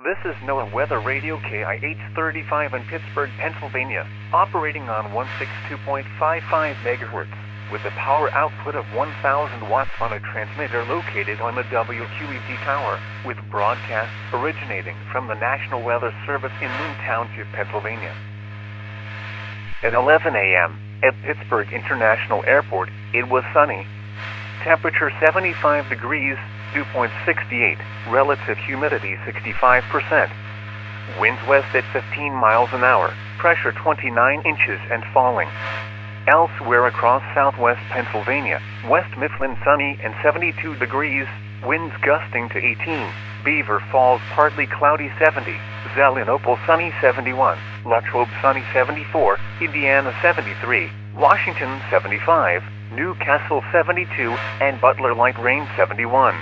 This is NOAA Weather Radio KIH-35 in Pittsburgh, Pennsylvania, operating on 162.55 MHz, with a power output of 1,000 watts on a transmitter located on the WQED tower, with broadcasts originating from the National Weather Service in Moon Township, Pennsylvania. At 11 a.m., at Pittsburgh International Airport, it was sunny. Temperature 75 degrees, dew point 68, relative humidity 65%. Winds west at 15 miles an hour, pressure 29 inches and falling. Elsewhere across southwest Pennsylvania, West Mifflin sunny and 72 degrees, winds gusting to 18. Beaver Falls partly cloudy 70, Zelienople sunny 71, Latrobe sunny 74, Indiana 73, Washington 75, Newcastle 72, and Butler light rain 71.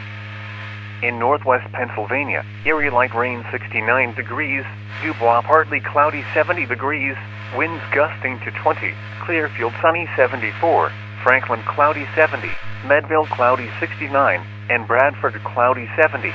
In northwest Pennsylvania, Erie light rain 69 degrees, Dubois partly cloudy 70 degrees, winds gusting to 20, Clearfield sunny 74, Franklin cloudy 70, Medville cloudy 69, and Bradford cloudy 70.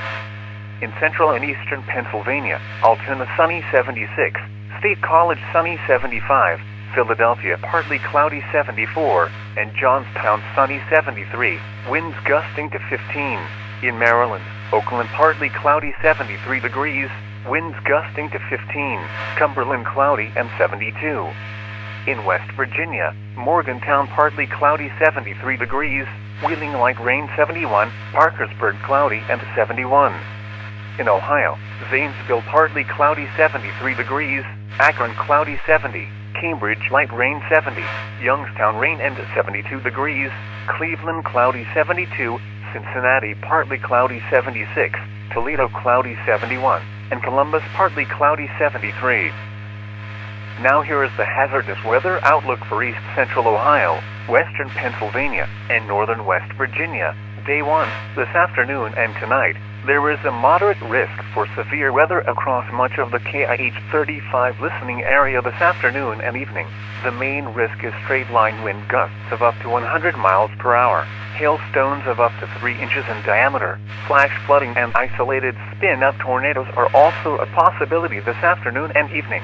In central and eastern Pennsylvania, Altoona sunny 76, State College sunny 75, Philadelphia partly cloudy 74, and Johnstown sunny 73, winds gusting to 15. In Maryland, Oakland partly cloudy 73 degrees, winds gusting to 15, Cumberland cloudy and 72. In West Virginia, Morgantown partly cloudy 73 degrees, Wheeling light rain 71, Parkersburg cloudy and 71. In Ohio, Zanesville partly cloudy 73 degrees, Akron cloudy 70, Cambridge light rain 70, Youngstown rain and 72 degrees, Cleveland cloudy 72, Cincinnati partly cloudy 76, Toledo cloudy 71, and Columbus partly cloudy 73. Now here is the hazardous weather outlook for east central Ohio, western Pennsylvania, and northern West Virginia. Day 1, this afternoon and tonight, there is a moderate risk for severe weather across much of the KIH-35 listening area this afternoon and evening. The main risk is straight-line wind gusts of up to 100 miles per hour, hailstones of up to 3 inches in diameter, flash flooding and isolated spin-up tornadoes are also a possibility this afternoon and evening.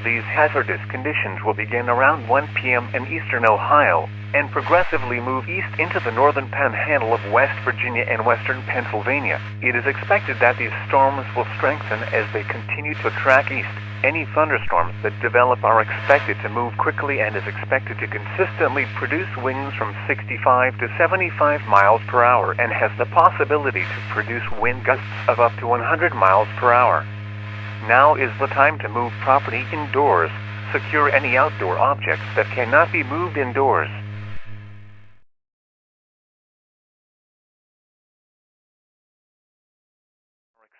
These hazardous conditions will begin around 1 p.m. in eastern Ohio and progressively move east into the northern panhandle of West Virginia and western Pennsylvania. It is expected that these storms will strengthen as they continue to track east. Any thunderstorms that develop are expected to move quickly and is expected to consistently produce winds from 65 to 75 miles per hour and has the possibility to produce wind gusts of up to 100 miles per hour. Now is the time to move property indoors. Secure any outdoor objects that cannot be moved indoors.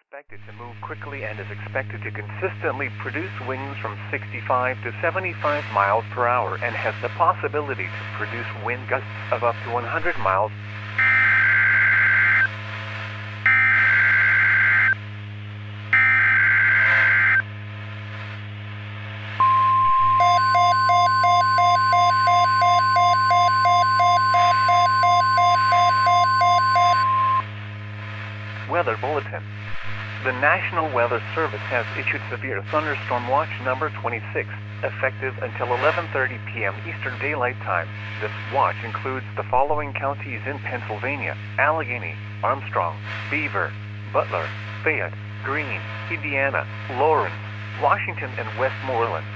Expected to move quickly and is expected to consistently produce winds from 65 to 75 miles per hour and has the possibility to produce wind gusts of up to 100 miles. Weather Bulletin. The National Weather Service has issued severe thunderstorm watch number 26, effective until 11:30 p.m. Eastern Daylight Time. This watch includes the following counties in Pennsylvania: Allegheny, Armstrong, Beaver, Butler, Fayette, Greene, Indiana, Lawrence, Washington, and Westmoreland.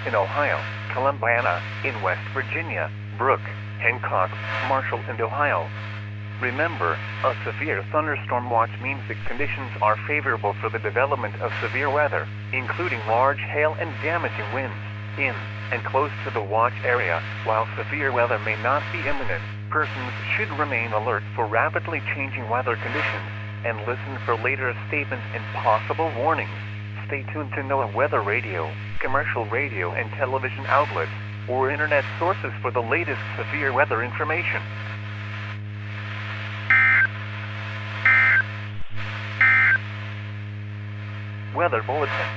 In Ohio, Columbiana. In West Virginia, Brooke, Hancock, Marshall, and Ohio. Remember, a severe thunderstorm watch means that conditions are favorable for the development of severe weather, including large hail and damaging winds, in and close to the watch area. While severe weather may not be imminent, persons should remain alert for rapidly changing weather conditions and listen for later statements and possible warnings. Stay tuned to NOAA Weather Radio, commercial radio and television outlets, or internet sources for the latest severe weather information. Weather Bulletin.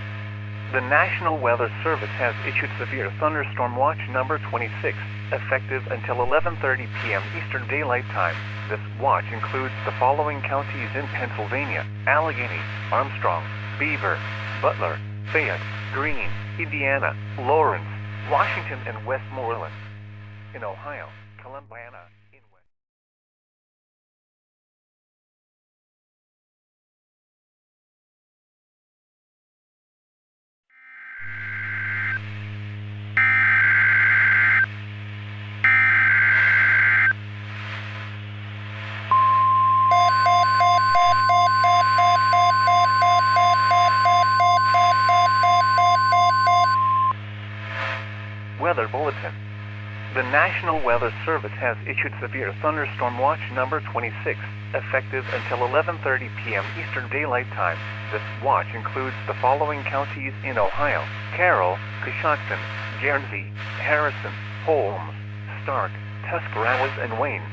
The National Weather Service has issued severe thunderstorm watch number 26, effective until 11:30 p.m. Eastern Daylight Time. This watch includes the following counties in Pennsylvania: Allegheny, Armstrong, Beaver, Butler, Fayette, Greene, Indiana, Lawrence, Washington, and Westmoreland. In Ohio, Columbiana, in West. Weather Bulletin. The National Weather Service has issued severe thunderstorm watch number 26, effective until 11:30 p.m. Eastern Daylight Time. This watch includes the following counties in Ohio: Carroll, Coshocton, Guernsey, Harrison, Holmes, Stark, Tuscarawas, and Wayne.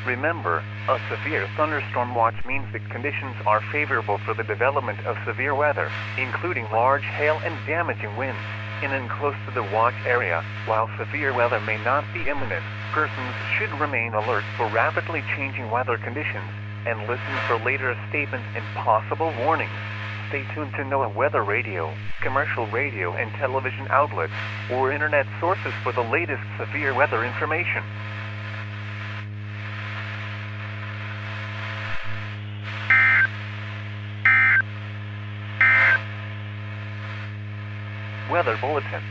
Remember, a severe thunderstorm watch means that conditions are favorable for the development of severe weather, including large hail and damaging winds. In and close to the watch area, while severe weather may not be imminent, persons should remain alert for rapidly changing weather conditions and listen for later statements and possible warnings. Stay tuned to NOAA weather radio, commercial radio and television outlets, or internet sources for the latest severe weather information. Weather Bulletin.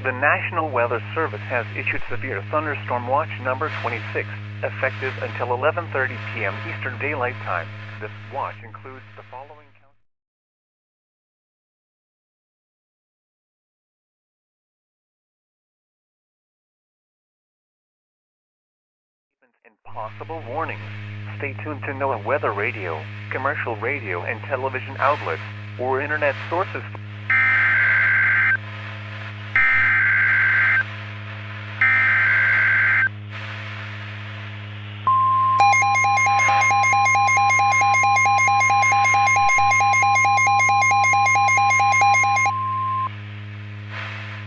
The National Weather Service has issued severe thunderstorm watch number 26, effective until 11:30 p.m. Eastern Daylight Time. This watch includes the following counties and possible warnings. Stay tuned to NOAA weather radio, commercial radio and television outlets, or internet sources.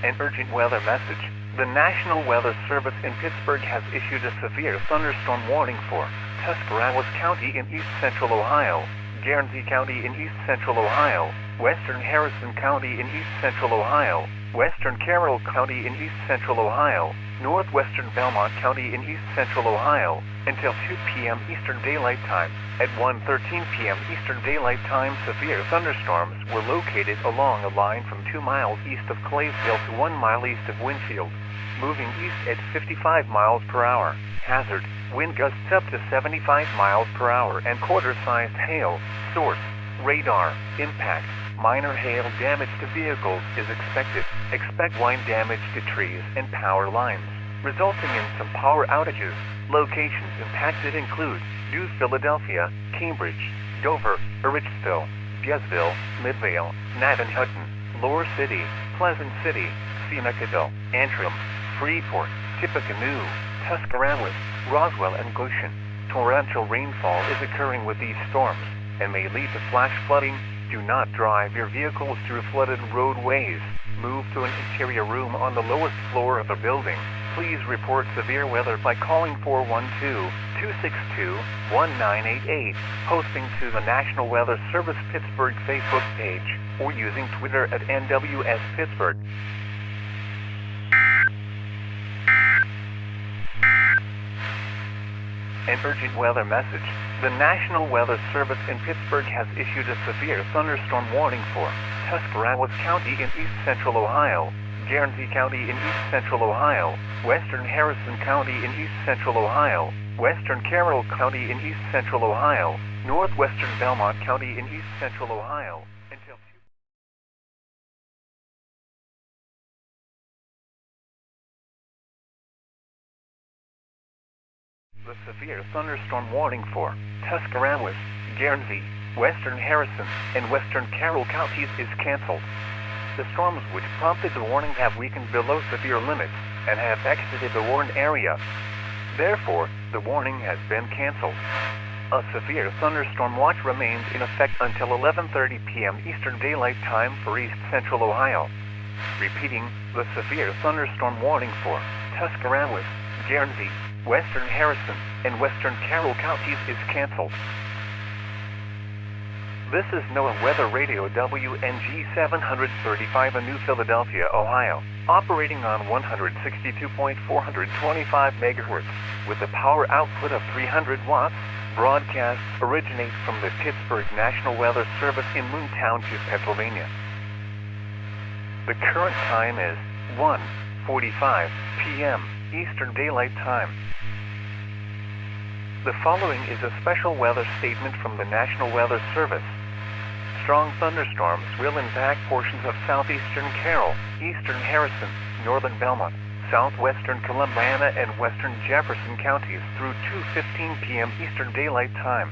An urgent weather message. The National Weather Service in Pittsburgh has issued a severe thunderstorm warning for Tuscarawas County in east central Ohio, Guernsey County in east central Ohio, western Harrison County in east central Ohio, western Carroll County in east central Ohio, northwestern Belmont County in east central Ohio, until 2 p.m. Eastern Daylight Time. At 1:13 p.m. Eastern Daylight Time, severe thunderstorms were located along a line from 2 miles east of Claysville to 1 mile east of Winfield, moving east at 55 miles per hour. Hazard: wind gusts up to 75 miles per hour and quarter-sized hail. Source: radar. Impact: minor hail damage to vehicles is expected. Expect wind damage to trees and power lines, resulting in some power outages. Locations impacted include New Philadelphia, Cambridge, Dover, Richville, Biesville, Midvale, Navin Hutton, Lower City, Pleasant City, Senecaville, Antrim, Freeport, Tippecanoe, Tuscarawas, Roswell, and Goshen. Torrential rainfall is occurring with these storms and may lead to flash flooding. Do not drive your vehicles through flooded roadways. Move to an interior room on the lowest floor of a building. Please report severe weather by calling 412-262-1988, posting to the National Weather Service Pittsburgh Facebook page, or using Twitter at NWS Pittsburgh. An urgent weather message. The National Weather Service in Pittsburgh has issued a severe thunderstorm warning for Tuscarawas County in east central Ohio, Guernsey County in east central Ohio, western Harrison County in east central Ohio, western Carroll County in east central Ohio, northwestern Belmont County in east central Ohio, until 2. The severe thunderstorm warning for Tuscarawas, Guernsey, western Harrison, and western Carroll counties is canceled. The storms which prompted the warning have weakened below severe limits and have exited the warned area. Therefore, the warning has been canceled. A severe thunderstorm watch remains in effect until 11:30 p.m. Eastern Daylight Time for east central Ohio. Repeating, the severe thunderstorm warning for Tuscarawas, Guernsey, western Harrison, and western Carroll counties is canceled. This is NOAA Weather Radio WNG 735 in New Philadelphia, Ohio, operating on 162.425 megahertz with a power output of 300 watts. Broadcasts originate from the Pittsburgh National Weather Service in Moon Township, Pennsylvania. The current time is 1:45 p.m. Eastern Daylight Time. The following is a special weather statement from the National Weather Service. Strong thunderstorms will impact portions of southeastern Carroll, eastern Harrison, northern Belmont, southwestern Columbiana, and western Jefferson counties through 2:15 p.m. Eastern Daylight Time.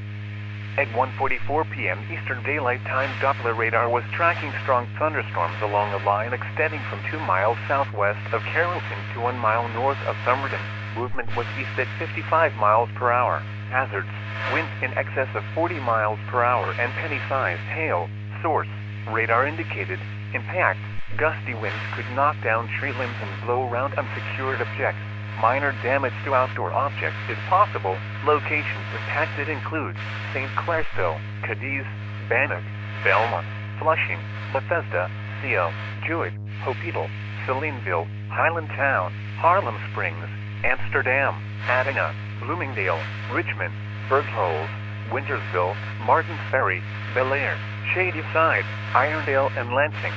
At 1:44 p.m. Eastern Daylight Time, Doppler radar was tracking strong thunderstorms along a line extending from 2 miles southwest of Carrollton to 1 mile north of Somerton. Movement was east at 55 miles per hour. Hazards: winds in excess of 40 miles per hour and penny-sized hail. Source: radar indicated impact. Gusty winds could knock down tree limbs and blow around unsecured objects. Minor damage to outdoor objects is possible. Locations impacted include St. Clairsville, Cadiz, Bannock, Belmont, Flushing, Bethesda, Seal, Jewett, Hopital, Salineville, Highlandtown, Harlem Springs, Amsterdam, Adana, Bloomingdale, Richmond, Bergholz, Wintersville, Martins Ferry, Bel Air, Shadyside, Irondale, and Lansing.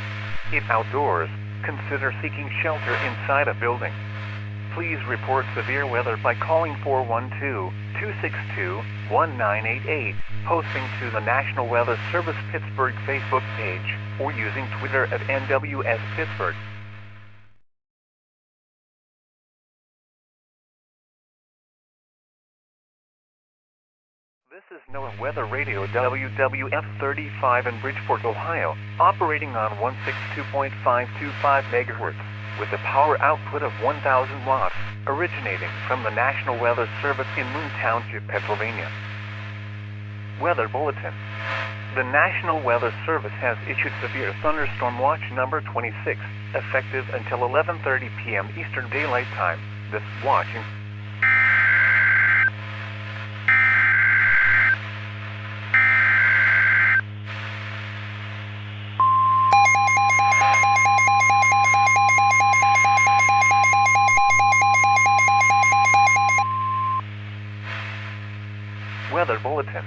If outdoors, consider seeking shelter inside a building. Please report severe weather by calling 412-262-1988, posting to the National Weather Service Pittsburgh Facebook page, or using Twitter at NWS Pittsburgh. This is NOAA Weather Radio WWF-35 in Bridgeport, Ohio, operating on 162.525 megahertz with a power output of 1,000 watts, originating from the National Weather Service in Moon Township, Pennsylvania. Weather Bulletin. The National Weather Service has issued severe thunderstorm watch number 26, effective until 11:30 p.m. Eastern Daylight Time. This watch Weather Bulletin.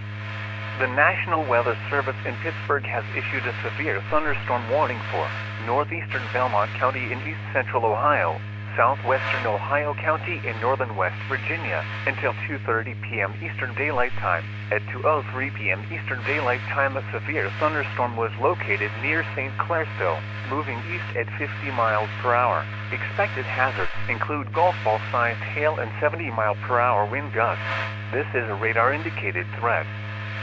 The National Weather Service in Pittsburgh has issued a severe thunderstorm warning for northeastern Belmont County in east central Ohio, southwestern Ohio County in northern West Virginia until 2:30 p.m. Eastern Daylight Time. At 2:03 p.m. Eastern Daylight Time, a severe thunderstorm was located near St. Clairsville, moving east at 50 miles per hour. Expected hazards include golf ball-sized hail and 70-mile-per-hour wind gusts. This is a radar-indicated threat.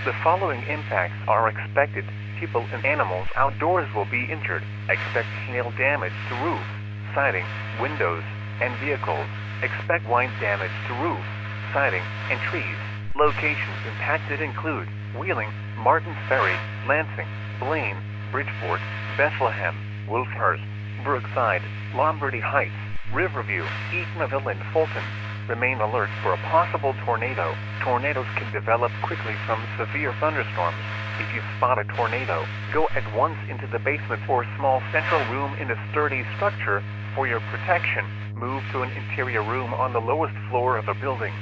The following impacts are expected. People and animals outdoors will be injured. Expect hail damage to roof, siding, windows, and vehicles. Expect wind damage to roof, siding, and trees. Locations impacted include Wheeling, Martins Ferry, Lansing, Blaine, Bridgeport, Bethlehem, Wolfhurst, Brookside, Lombardy Heights, Riverview, Eatonville, and Fulton. Remain alert for a possible tornado. Tornadoes can develop quickly from severe thunderstorms. If you spot a tornado, go at once into the basement or small central room in a sturdy structure. For your protection, move to an interior room on the lowest floor of a building.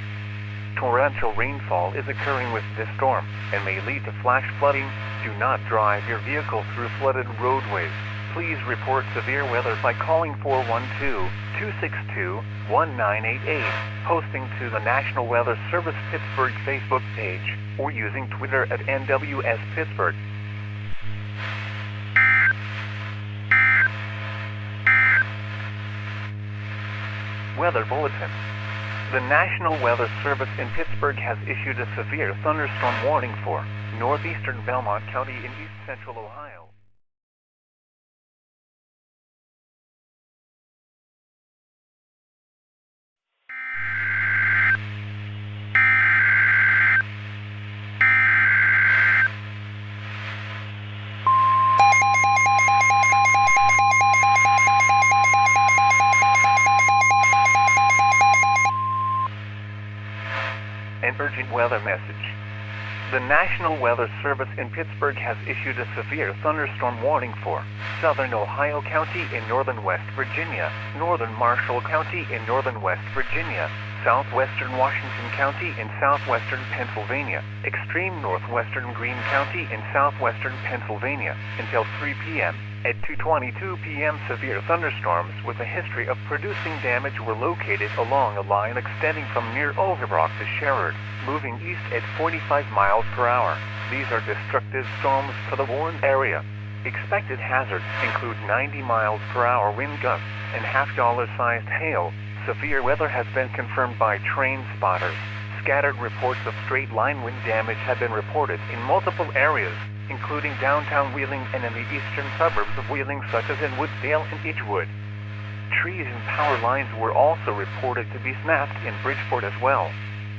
Torrential rainfall is occurring with this storm and may lead to flash flooding. Do not drive your vehicle through flooded roadways. Please report severe weather by calling 412-262-1988, posting to the National Weather Service Pittsburgh Facebook page, or using Twitter at NWS Pittsburgh. Weather Bulletin. The National Weather Service in Pittsburgh has issued a severe thunderstorm warning for northeastern Belmont County in east central Ohio. An urgent weather message. The National Weather Service in Pittsburgh has issued a severe thunderstorm warning for southern Ohio County in northern West Virginia, northern Marshall County in northern West Virginia, southwestern Washington County in southwestern Pennsylvania, extreme northwestern Greene County in southwestern Pennsylvania, until 3 p.m. At 2:22 p.m. severe thunderstorms with a history of producing damage were located along a line extending from near Overbrook to Sherrard, moving east at 45 miles per hour. These are destructive storms for the Warren area. Expected hazards include 90 miles per hour wind gusts and half-dollar-sized hail. Severe weather has been confirmed by train spotters. Scattered reports of straight-line wind damage have been reported in multiple areas, including downtown Wheeling and in the eastern suburbs of Wheeling, such as in Woodsdale and Edgewood. Trees and power lines were also reported to be snapped in Bridgeport as well.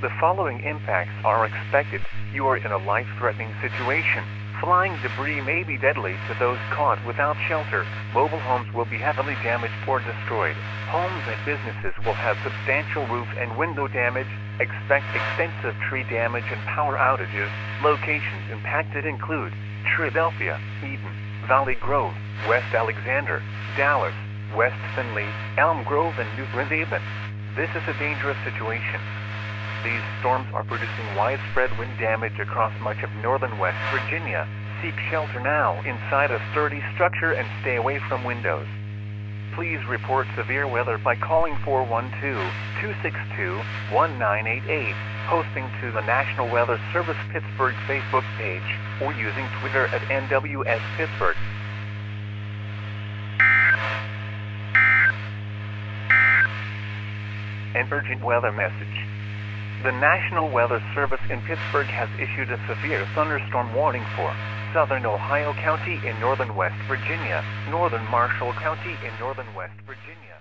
The following impacts are expected. You are in a life-threatening situation. Flying debris may be deadly to those caught without shelter. Mobile homes will be heavily damaged or destroyed. Homes and businesses will have substantial roof and window damage. Expect extensive tree damage and power outages. Locations impacted include Philadelphia, Eden, Valley Grove, West Alexander, Dallas, West Findlay, Elm Grove, and New Haven. This is a dangerous situation. These storms are producing widespread wind damage across much of northern West Virginia. Seek shelter now inside a sturdy structure and stay away from windows. Please report severe weather by calling 412-262-1988, posting to the National Weather Service Pittsburgh Facebook page, or using Twitter at NWS Pittsburgh. An urgent weather message. The National Weather Service in Pittsburgh has issued a severe thunderstorm warning for southern Ohio County in northern West Virginia, northern Marshall County in northern West Virginia.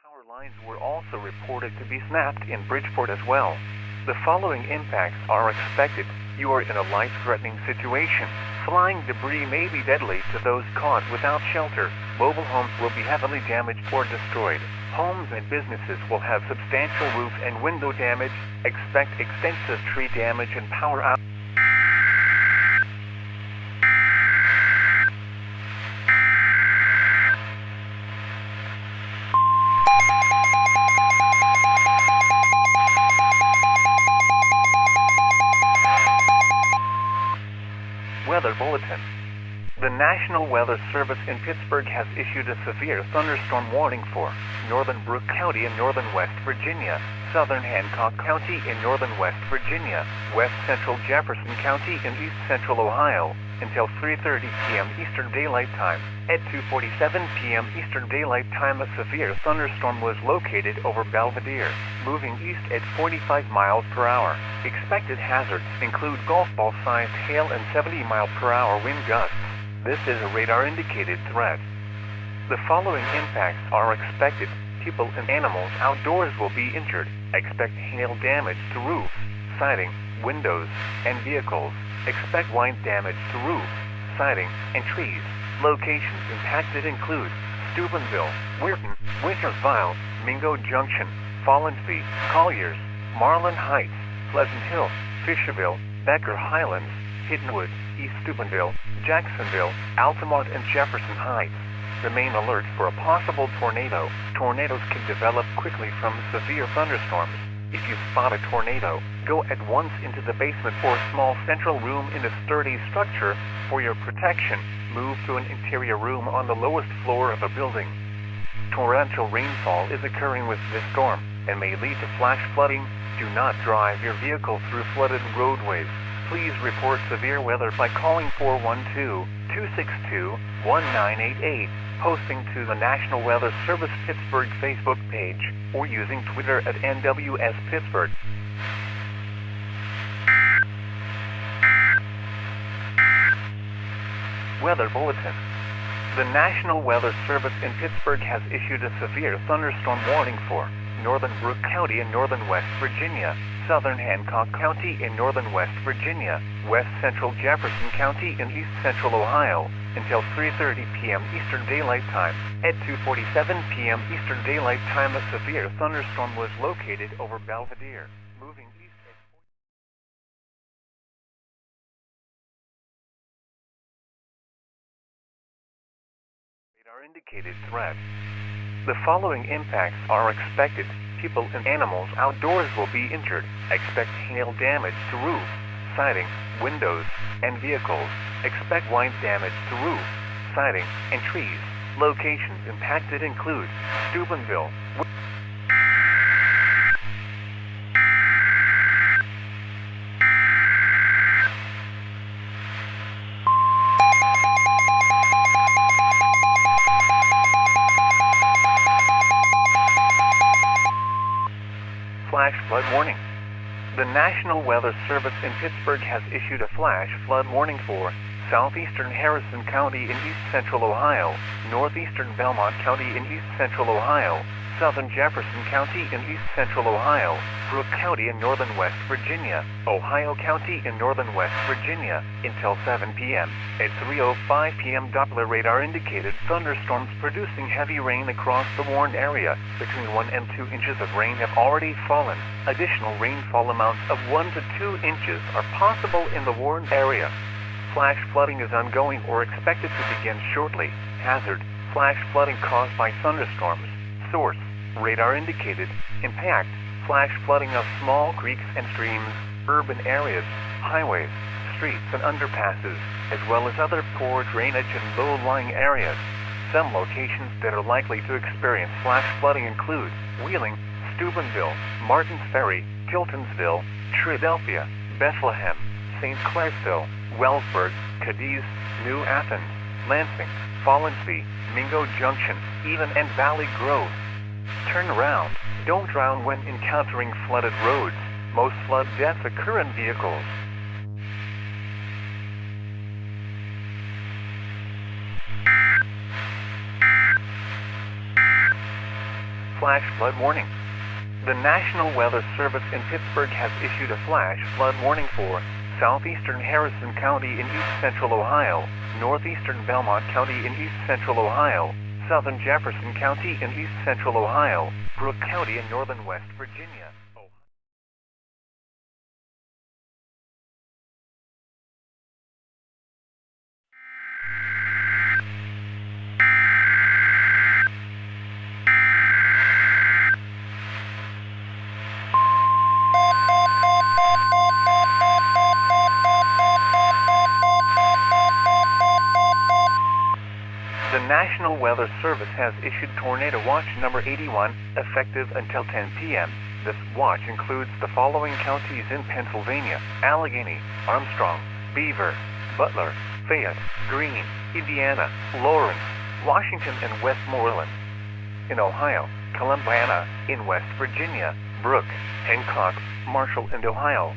Power lines were also reported to be snapped in Bridgeport as well. The following impacts are expected. You are in a life-threatening situation. Flying debris may be deadly to those caught without shelter. Mobile homes will be heavily damaged or destroyed. Homes and businesses will have substantial roof and window damage. Expect extensive tree damage and power outages. Weather Bulletin. The National Weather Service in Pittsburgh has issued a severe thunderstorm warning for northern Brooke County in northern West Virginia, southern Hancock County in northern West Virginia, west central Jefferson County in east central Ohio, until 3:30 p.m. Eastern Daylight Time. At 2:47 p.m. Eastern Daylight Time, a severe thunderstorm was located over Belvedere, moving east at 45 miles per hour. Expected hazards include golf ball-sized hail and 70-mile-per-hour wind gusts. This is a radar-indicated threat. The following impacts are expected. People and animals outdoors will be injured. Expect hail damage to roofs, siding, windows, and vehicles. Expect wind damage to roofs, siding, and trees. Locations impacted include Steubenville, Weirton, Wintersville, Mingo Junction, Follansbee, Colliers, Marlin Heights, Pleasant Hill, Fisherville, Becker Highlands, Hittenwood, East Steubenville, Jacksonville, Altamont, and Jefferson Heights. Remain alert for a possible tornado. Tornadoes can develop quickly from severe thunderstorms. If you spot a tornado, go at once into the basement or small central room in a sturdy structure. For your protection, move to an interior room on the lowest floor of a building. Torrential rainfall is occurring with this storm and may lead to flash flooding. Do not drive your vehicle through flooded roadways. Please report severe weather by calling 412-262-1988, posting to the National Weather Service Pittsburgh Facebook page, or using Twitter at NWS Pittsburgh. Weather Bulletin. The National Weather Service in Pittsburgh has issued a severe thunderstorm warning for northern Brooke County in northern West Virginia, southern Hancock County in northern West Virginia, west central Jefferson County in east central Ohio, until 3:30 p.m. Eastern Daylight Time. At 2:47 p.m. Eastern Daylight Time, a severe thunderstorm was located over Belvedere, moving east at radar indicated threat. The following impacts are expected. People and animals outdoors will be injured. Expect hail damage to roofs, siding, windows, and vehicles. Expect wind damage to roofs, siding, and trees. Locations impacted include Steubenville, flash flood warning. The National Weather Service in Pittsburgh has issued a flash flood warning for southeastern Harrison County in east central Ohio, northeastern Belmont County in east central Ohio, southern Jefferson County in east central Ohio, Brooke County in northern West Virginia, Ohio County in northern West Virginia, until 7 p.m. At 3:05 p.m. Doppler radar indicated thunderstorms producing heavy rain across the warned area. Between 1 and 2 inches of rain have already fallen. Additional rainfall amounts of 1 to 2 inches are possible in the warned area. Flash flooding is ongoing or expected to begin shortly. Hazard: flash flooding caused by thunderstorms. Source: radar indicated. Impact: flash flooding of small creeks and streams, urban areas, highways, streets and underpasses, as well as other poor drainage and low-lying areas. Some locations that are likely to experience flash flooding include Wheeling, Steubenville, Martins Ferry, Tiltonsville, Philadelphia, Bethlehem, St. Clairsville, Wellsburg, Cadiz, New Athens, Lansing, Follansbee, Mingo Junction, Eden and Valley Grove. Turn around. Don't drown when encountering flooded roads. Most flood deaths occur in vehicles. Flash flood warning. The National Weather Service in Pittsburgh has issued a flash flood warning for southeastern Harrison County in east central Ohio, northeastern Belmont County in east central Ohio, southern Jefferson County in east central Ohio, Brooke County in northern West Virginia. The National Weather Service has issued Tornado Watch number 81, effective until 10 p.m. This watch includes the following counties in Pennsylvania: Allegheny, Armstrong, Beaver, Butler, Fayette, Greene, Indiana, Lawrence, Washington, and Westmoreland. In Ohio, Columbiana, in West Virginia, Brooke, Hancock, Marshall, and Ohio.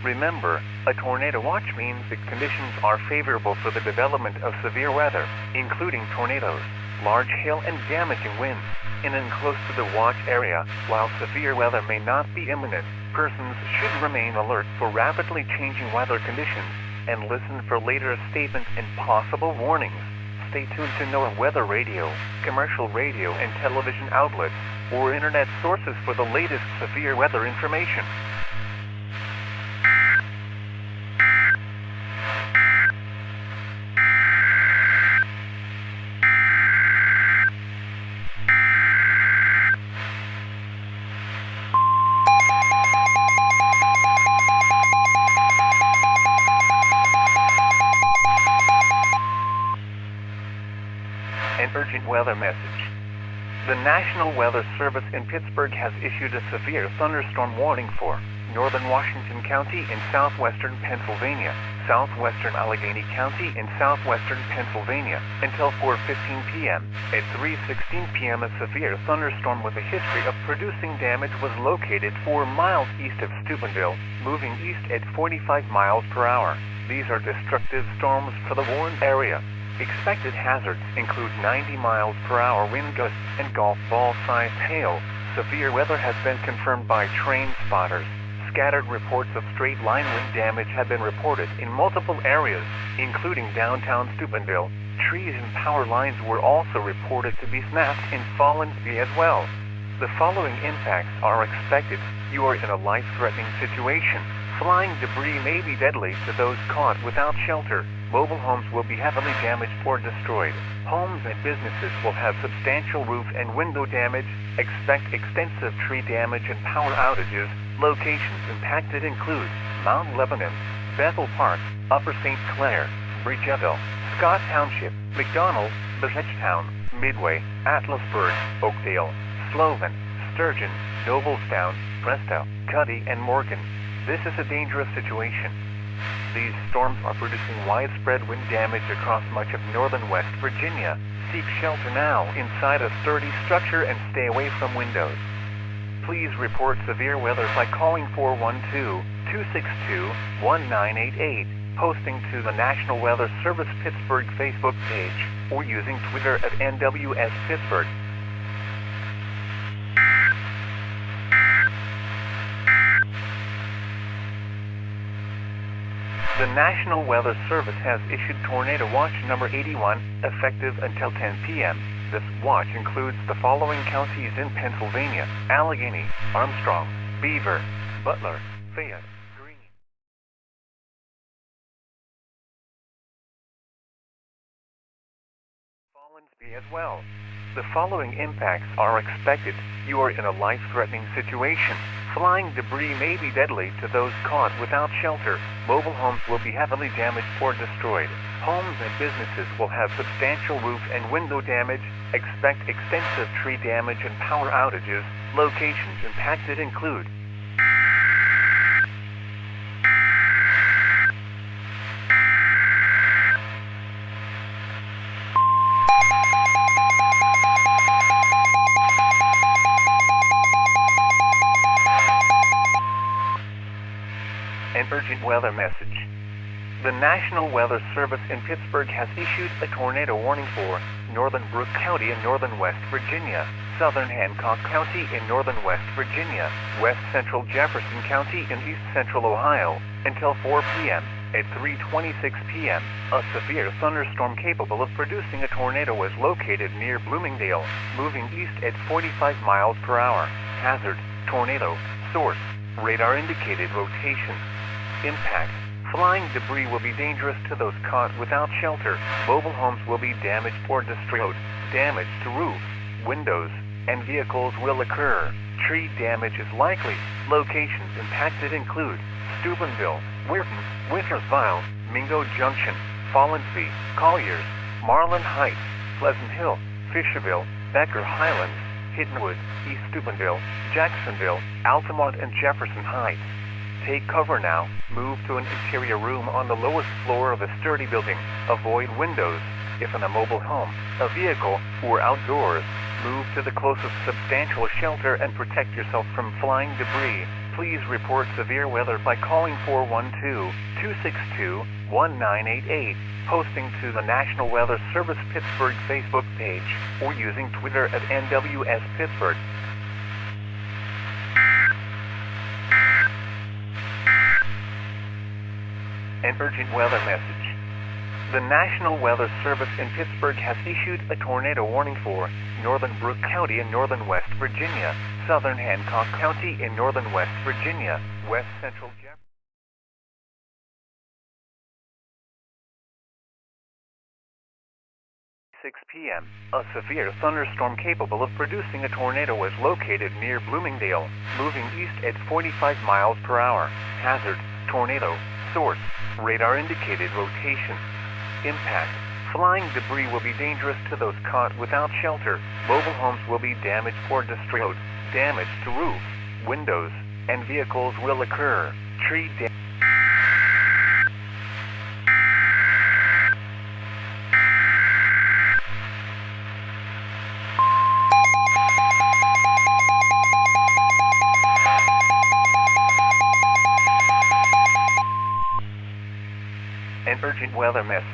Remember, a tornado watch means that conditions are favorable for the development of severe weather, including tornadoes, large hail, and damaging winds. In and close to the watch area, while severe weather may not be imminent, persons should remain alert for rapidly changing weather conditions and listen for later statements and possible warnings. Stay tuned to NOAA weather radio, commercial radio and television outlets, or internet sources for the latest severe weather information. An urgent weather message. The National Weather Service in Pittsburgh has issued a severe thunderstorm warning for northern Washington County in southwestern Pennsylvania, southwestern Allegheny County in southwestern Pennsylvania, until 4:15 p.m. At 3:16 p.m. a severe thunderstorm with a history of producing damage was located 4 miles east of Steubenville, moving east at 45 miles per hour. These are destructive storms for the warned area. Expected hazards include 90 miles per hour wind gusts and golf ball-sized hail. Severe weather has been confirmed by train spotters. Scattered reports of straight-line wind damage have been reported in multiple areas, including downtown Steubenville. Trees and power lines were also reported to be snapped in Fallensby as well. The following impacts are expected. You are in a life-threatening situation. Flying debris may be deadly to those caught without shelter. Mobile homes will be heavily damaged or destroyed. Homes and businesses will have substantial roof and window damage. Expect extensive tree damage and power outages. Locations impacted include Mount Lebanon, Bethel Park, Upper St. Clair, Bridgeville, Scott Township, McDonald, Bezechtown, Midway, Atlasburg, Oakdale, Sloven, Sturgeon, Noblestown, Presto, Cuddy, and Morgan. This is a dangerous situation. These storms are producing widespread wind damage across much of northern West Virginia. Seek shelter now inside a sturdy structure and stay away from windows. Please report severe weather by calling 412-262-1988, posting to the National Weather Service Pittsburgh Facebook page, or using Twitter at NWS Pittsburgh. The National Weather Service has issued Tornado Watch number 81, effective until 10 p.m. This watch includes the following counties in Pennsylvania: Allegheny, Armstrong, Beaver, Butler, Fayette, Greene, Fallensby as well. The following impacts are expected. You are in a life-threatening situation. Flying debris may be deadly to those caught without shelter. Mobile homes will be heavily damaged or destroyed. Homes and businesses will have substantial roof and window damage. Expect extensive tree damage and power outages. Locations impacted include an urgent weather message. The National Weather Service in Pittsburgh has issued a tornado warning for northern Brooke County in northern West Virginia, southern Hancock County in northern West Virginia, west central Jefferson County in east central Ohio, until 4 p.m. At 3:26 p.m., a severe thunderstorm capable of producing a tornado was located near Bloomingdale, moving east at 45 miles per hour. Hazard: tornado. Source: radar indicated rotation. Impact: flying debris will be dangerous to those caught without shelter. Mobile homes will be damaged or destroyed. Damage to roof, windows, and vehicles will occur. Tree damage is likely. Locations impacted include Steubenville, Weirton, Wintersville, Mingo Junction, Fallensby, Colliers, Marlin Heights, Pleasant Hill, Fisherville, Becker Highlands, Hittenwood, East Steubenville, Jacksonville, Altamont, and Jefferson Heights. Take cover now. Move to an interior room on the lowest floor of a sturdy building. Avoid windows. If in a mobile home, a vehicle, or outdoors, move to the closest substantial shelter and protect yourself from flying debris. Please report severe weather by calling 412-262-1988, posting to the National Weather Service Pittsburgh Facebook page, or using Twitter at NWS Pittsburgh. An urgent weather message. The National Weather Service in Pittsburgh has issued a tornado warning for northern Brooke County in northern West Virginia, southern Hancock County in northern West Virginia, west central Jefferson. 6 p.m., a severe thunderstorm capable of producing a tornado was located near Bloomingdale, moving east at 45 miles per hour. Hazard: tornado. Source: radar indicated rotation. Impact: flying debris will be dangerous to those caught without shelter. Mobile homes will be damaged or destroyed. Damage to roof, windows, and vehicles will occur. Tree damage. An urgent weather message.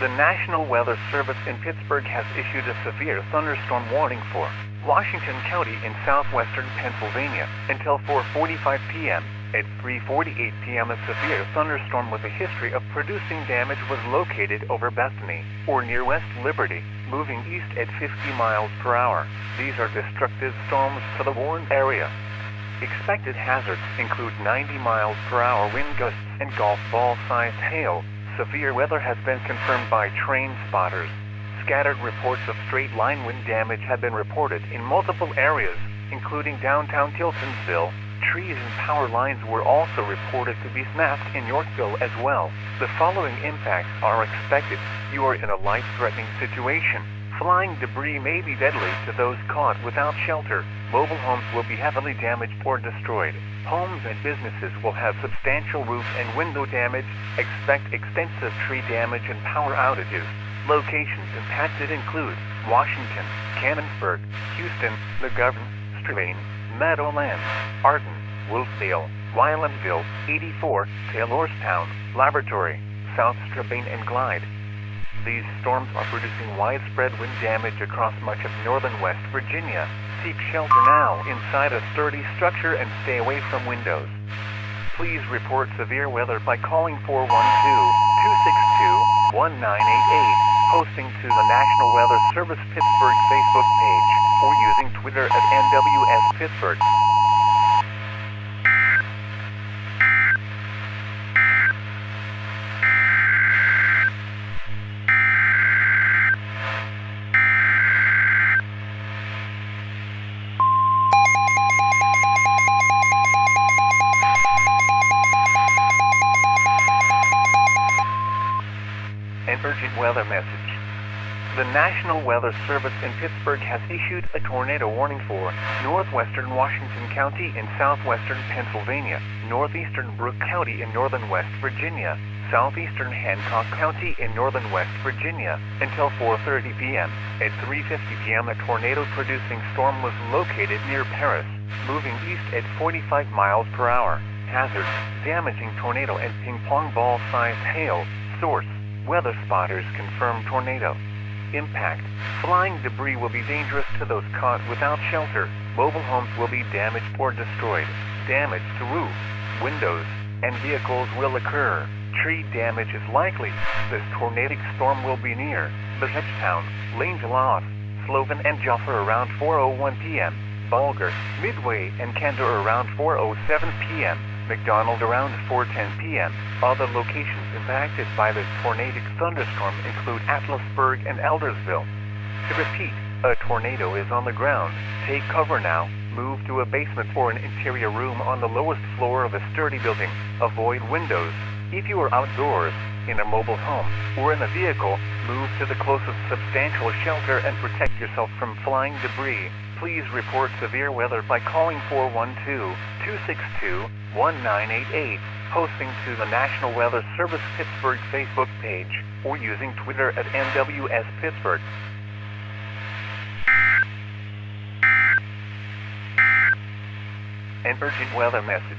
The National Weather Service in Pittsburgh has issued a severe thunderstorm warning for Washington County in southwestern Pennsylvania until 4:45 p.m. At 3:48 p.m. a severe thunderstorm with a history of producing damage was located over Bethany, or near West Liberty, moving east at 50 miles per hour. These are destructive storms for the warned area. Expected hazards include 90 miles per hour wind gusts and golf ball-sized hail. Severe weather has been confirmed by train spotters. Scattered reports of straight-line wind damage have been reported in multiple areas, including downtown Tiltonsville. Trees and power lines were also reported to be snapped in Yorkville as well. The following impacts are expected. You are in a life-threatening situation. Flying debris may be deadly to those caught without shelter. Mobile homes will be heavily damaged or destroyed. Homes and businesses will have substantial roof and window damage. Expect extensive tree damage and power outages. Locations impacted include Washington, Canonsburg, Houston, McGovern, Strabane, Meadowlands, Arden, Wolfdale, Wylandville, 84, Taylorstown, Laboratory, South Strabane and Glide. These storms are producing widespread wind damage across much of northern West Virginia. Seek shelter now inside a sturdy structure and stay away from windows. Please report severe weather by calling 412-262-1988, posting to the National Weather Service Pittsburgh Facebook page, or using Twitter at NWS Pittsburgh. An urgent weather message. The National Weather Service in Pittsburgh has issued a tornado warning for northwestern Washington County in southwestern Pennsylvania, northeastern Brooke County in northern West Virginia, southeastern Hancock County in northern West Virginia, until 4:30 p.m. At 3:50 p.m. a tornado-producing storm was located near Paris, moving east at 45 miles per hour. Hazards: damaging tornado and ping-pong ball-sized hail. Source: weather spotters confirm tornado. Impact: flying debris will be dangerous to those caught without shelter. Mobile homes will be damaged or destroyed. Damage to roof, windows, and vehicles will occur. Tree damage is likely. This tornadic storm will be near Bridgetown, Langeloth, Sloven and Joffer around 4:01 p.m., Bulgar, Midway and Candor around 4:07 p.m., McDonald around 4:10 p.m. Other locations impacted by this tornadic thunderstorm include Atlasburg and Eldersville. To repeat, a tornado is on the ground. Take cover now. Move to a basement or an interior room on the lowest floor of a sturdy building. Avoid windows. If you are outdoors, in a mobile home, or in a vehicle, move to the closest substantial shelter and protect yourself from flying debris. Please report severe weather by calling 412-262-1988, posting to the National Weather Service Pittsburgh Facebook page, or using Twitter at NWS Pittsburgh. An urgent weather message.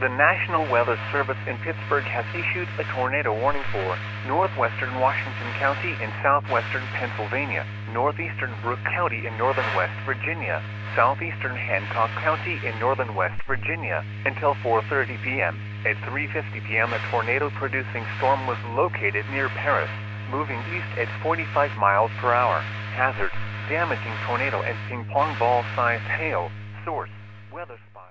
The National Weather Service in Pittsburgh has issued a tornado warning for northwestern Washington County in southwestern Pennsylvania, northeastern Brooke County in northern West Virginia, southeastern Hancock County in northern West Virginia, until 4:30 p.m. At 3:50 p.m. a tornado-producing storm was located near Paris, moving east at 45 miles per hour. Hazard: damaging tornado and ping-pong ball-sized hail. Source: weather spotters.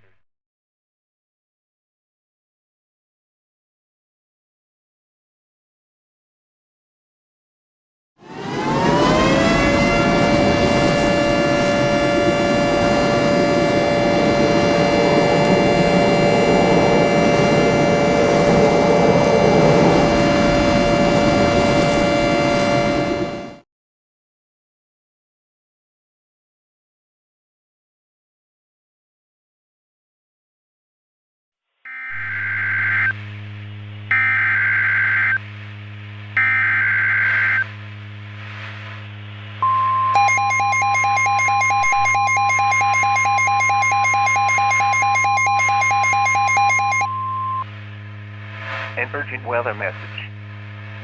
An urgent weather message.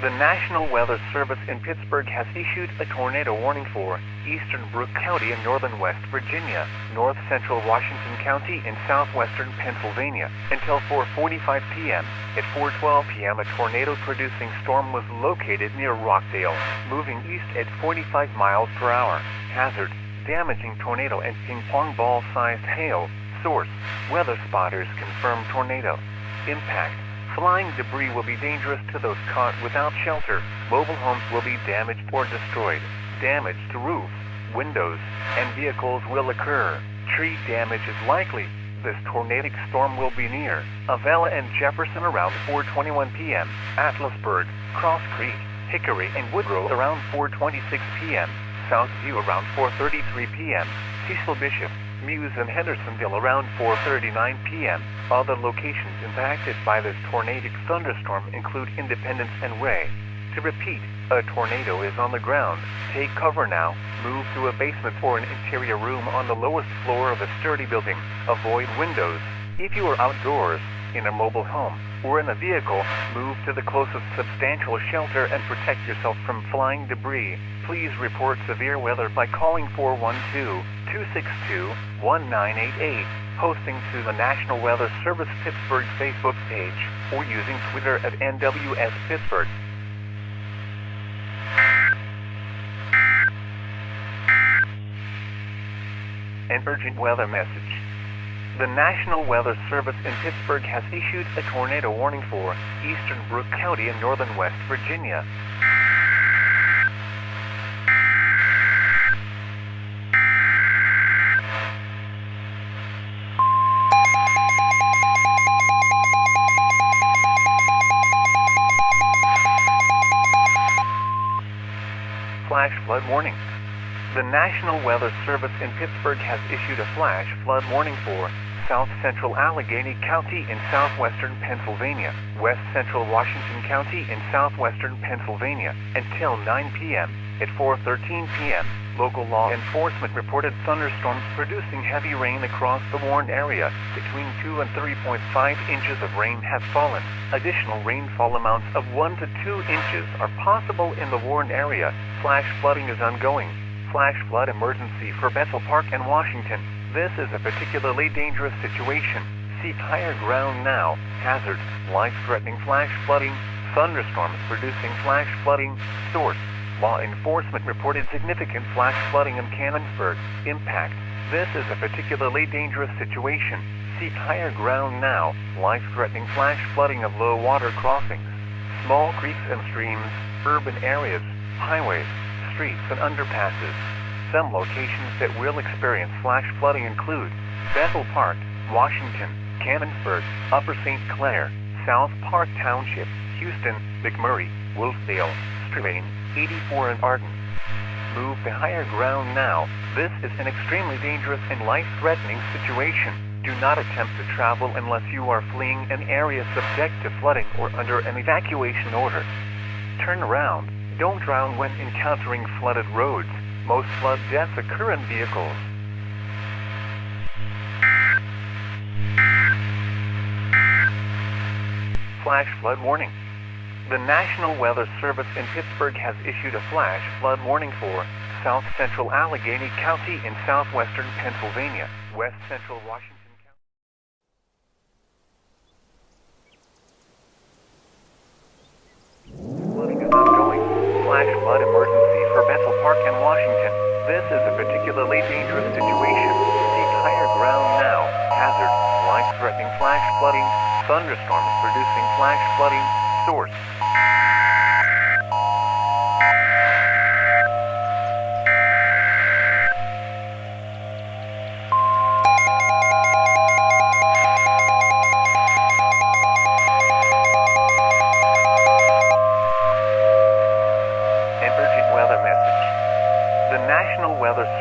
The National Weather Service in Pittsburgh has issued a tornado warning for eastern Brooke County in northern West Virginia, north central Washington County, and southwestern Pennsylvania until 4:45 p.m. At 4:12 p.m., a tornado-producing storm was located near Rockdale, moving east at 45 miles per hour. Hazard: damaging tornado and ping-pong ball-sized hail. Source: weather spotters confirm tornado. Impact: flying debris will be dangerous to those caught without shelter. Mobile homes will be damaged or destroyed. Damage to roofs, windows, and vehicles will occur. Tree damage is likely. This tornadic storm will be near Avella and Jefferson around 4:21 p.m., Atlasburg, Cross Creek, Hickory, and Woodrow around 4:26 p.m., Southview around 4:33 p.m., Cecil Bishop, Muse, and Hendersonville around 4:39 p.m. Other locations impacted by this tornadic thunderstorm include Independence and Ray. To repeat, a tornado is on the ground. Take cover now. Move to a basement or an interior room on the lowest floor of a sturdy building. Avoid windows. If you are outdoors, in a mobile home, or in a vehicle, move to the closest substantial shelter and protect yourself from flying debris. Please report severe weather by calling 412-262-1988, posting to the National Weather Service Pittsburgh Facebook page, or using Twitter at NWS Pittsburgh. An urgent weather message. The National Weather Service in Pittsburgh has issued a tornado warning for eastern Brooke County in northern West Virginia. Flash flood warning. The National Weather Service in Pittsburgh has issued a flash flood warning for south central Allegheny County in southwestern Pennsylvania, west central Washington County in southwestern Pennsylvania until 9 p.m. At 4:13 p.m., local law enforcement reported thunderstorms producing heavy rain across the warned area. Between 2 and 3.5 inches of rain have fallen. Additional rainfall amounts of 1 to 2 inches are possible in the warned area. Flash flooding is ongoing. Flash flood emergency for Bethel Park and Washington. This is a particularly dangerous situation. Seek higher ground now. Hazard: life-threatening flash flooding. Thunderstorms producing flash flooding. Source: law enforcement reported significant flash flooding in Canonsburg. Impact: this is a particularly dangerous situation. Seek higher ground now. Life-threatening flash flooding of low water crossings, small creeks and streams, urban areas, highways, streets, and underpasses. Some locations that will experience flash flooding include Bethel Park, Washington, Canonsburg, Upper St. Clair, South Park Township, Houston, McMurray, Wolfdale, Strabane, 84, and Arden. Move to higher ground now. This is an extremely dangerous and life-threatening situation. Do not attempt to travel unless you are fleeing an area subject to flooding or under an evacuation order. Turn around. Don't drown when encountering flooded roads. Most flood deaths occur in vehicles. Flash flood warning. The National Weather Service in Pittsburgh has issued a flash flood warning for south central Allegheny County in southwestern Pennsylvania, west central Washington County. Flooding is ongoing. Flash flood emergency for Bethel Park and Washington. This is a particularly dangerous situation. Seek higher ground now. Hazard: life-threatening flash flooding. Thunderstorms producing flash flooding. Source: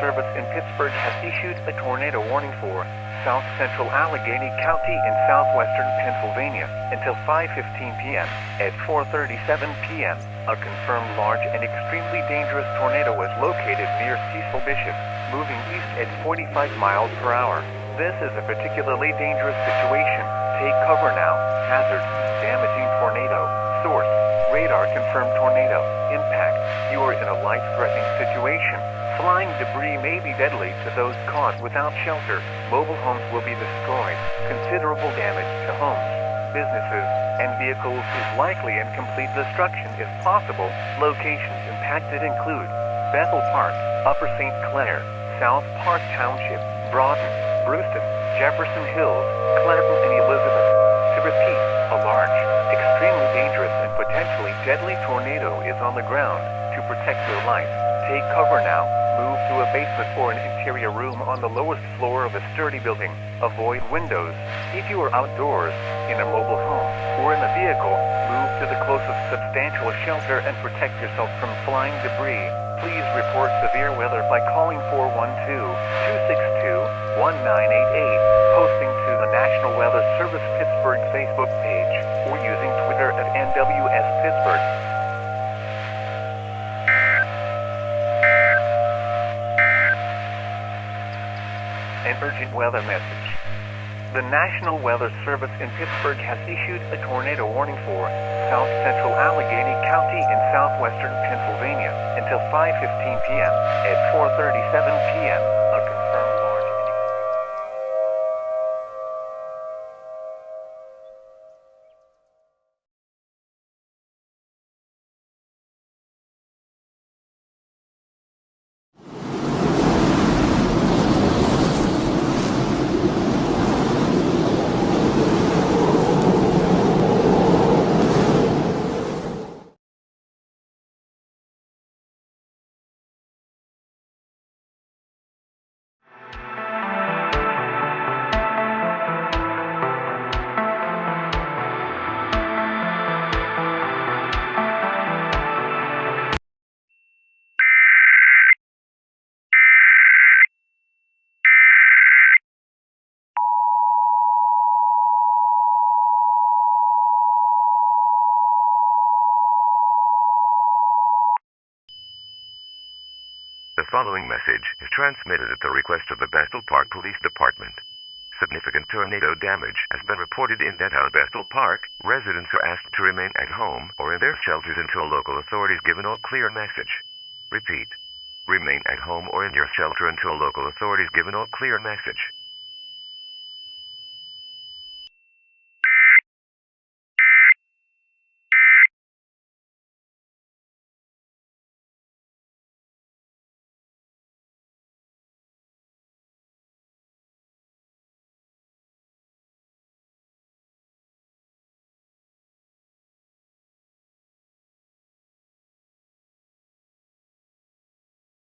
Service in Pittsburgh has issued a tornado warning for south central Allegheny County in southwestern Pennsylvania until 5:15 p.m. At 4:37 p.m., a confirmed large and extremely dangerous tornado was located near Cecil Bishop, moving east at 45 miles per hour. This is a particularly dangerous situation. Take cover now. Hazard: damaging tornado. Source: radar. radar confirmed tornado impact. You are in a life-threatening situation. Flying debris may be deadly to those caught without shelter. Mobile homes will be destroyed. Considerable damage to homes, businesses, and vehicles is likely, and complete destruction is possible. Locations impacted include Bethel Park, Upper St. Clair, South Park Township, Broughton, Brewston, Jefferson Hills, Clanton, and Elizabeth. To repeat, a large, extremely dangerous, and potentially deadly tornado is on the ground. To protect your life, take cover now. Move to a basement or an interior room on the lowest floor of a sturdy building. Avoid windows. If you are outdoors, in a mobile home, or in a vehicle, move to the closest substantial shelter and protect yourself from flying debris. Please report severe weather by calling 412-262-1988, posting to the National Weather Service Pittsburgh Facebook page, or using Twitter at NWS Pittsburgh. An urgent weather message. The National Weather Service in Pittsburgh has issued a tornado warning for South Central Allegheny County in southwestern Pennsylvania until 5:15 p.m. At 4:37 p.m., a confirmed large... The following message is transmitted at the request of the Bethel Park Police Department. Significant tornado damage has been reported in downtown Bethel Park. Residents are asked to remain at home or in their shelters until local authorities give an all-clear message. Repeat. Remain at home or in your shelter until local authorities give an all-clear message.